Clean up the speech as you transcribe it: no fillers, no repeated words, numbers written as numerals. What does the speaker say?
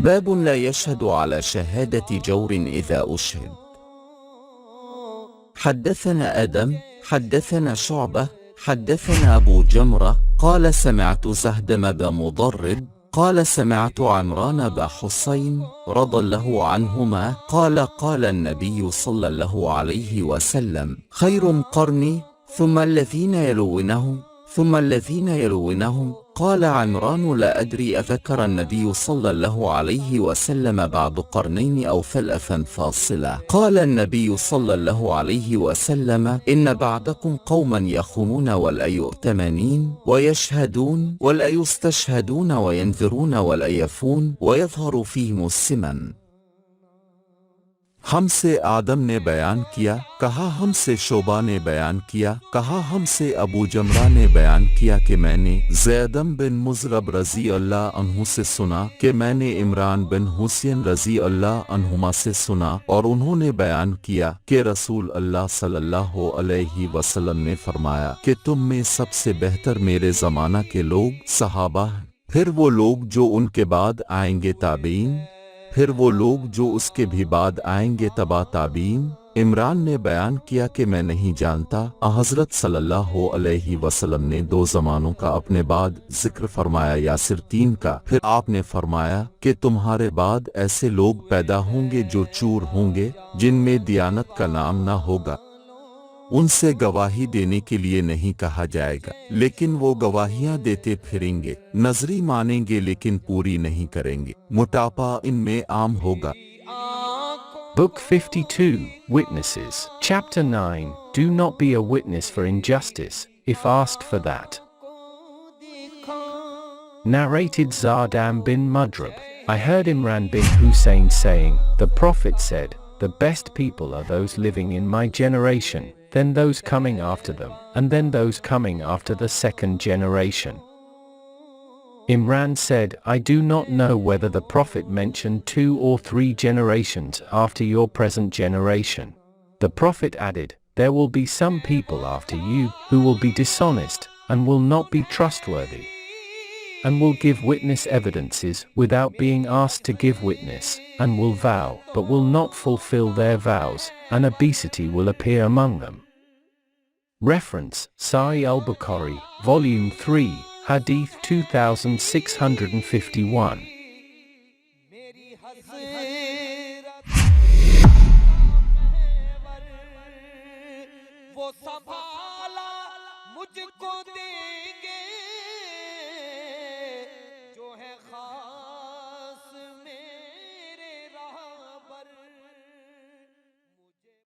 باب لا يشهد على شهادة جور إذا أشهد. حدثنا آدم حدثنا شعبة حدثنا أبو جمرة قال سمعت زهدم بن مضرب قال سمعت عمران بن حسين رضي الله عنهما قال قال النبي صلى الله عليه وسلم خير قرني ثم الذين يلونهم ثم الذين يلونهم. قال عمران لا أدري أذكر النبي صلى الله عليه وسلم بعد قرنين أو ثلاثا فاصلا. قال النبي صلى الله عليه وسلم إن بعدكم قوما يخونون ولا يؤتمنين ويشهدون ولا يستشهدون وينذرون ولا يفون ويظهر فيهم السمن. ہم سے آدم نے بیان کیا کہا، ہم سے شعبہ نے بیان کیا کہا، ہم سے ابو جمرہ نے بیان کیا کہ میں نے زیدم بن مضرب رضی اللہ عنہ سے سنا کہ میں نے عمران بن حسین رضی اللہ عنہما سے سنا، اور انہوں نے بیان کیا کہ رسول اللہ صلی اللہ علیہ وسلم نے فرمایا کہ تم میں سب سے بہتر میرے زمانہ کے لوگ صحابہ ہیں، پھر وہ لوگ جو ان کے بعد آئیں گے تابعین، پھر وہ لوگ جو اس کے بھی بعد آئیں گے تبع تابعین۔ عمران نے بیان کیا کہ میں نہیں جانتا۔ حضرت صلی اللہ علیہ وسلم نے 2 زمانوں کا اپنے بعد ذکر فرمایا یا صرف 3 کا؟ پھر آپ نے فرمایا کہ تمہارے بعد ایسے لوگ پیدا ہوں گے جو چور ہوں گے، جن میں دیانت کا نام نہ ہوگا، ان سے گواہی دینے کے لیے نہیں کہا جائے گا، لیکن وہ گواہیاں دیتے پھریں گے، نظری مانیں گے لیکن پوری نہیں کریں گے، موٹاپا ان میں عام ہوگا۔ Book 52, Witnesses. Chapter 9, Do not be a witness for injustice, if asked for that. Narrated Zardam bin Mudrab. I heard Imran bin Hussein saying, the Prophet said, the best people are those living in my generation, then those coming after them, and then those coming after the second generation. Imran said, I do not know whether the Prophet mentioned 2 or 3 generations after your present generation. The Prophet added, there will be some people after you who will be dishonest and will not be trustworthy, and will give witness evidences without being asked to give witness, and will vow but will not fulfill their vows, and obesity will appear among them. Reference, Sahih al-Bukhari, Volume 3, Hadith 2651.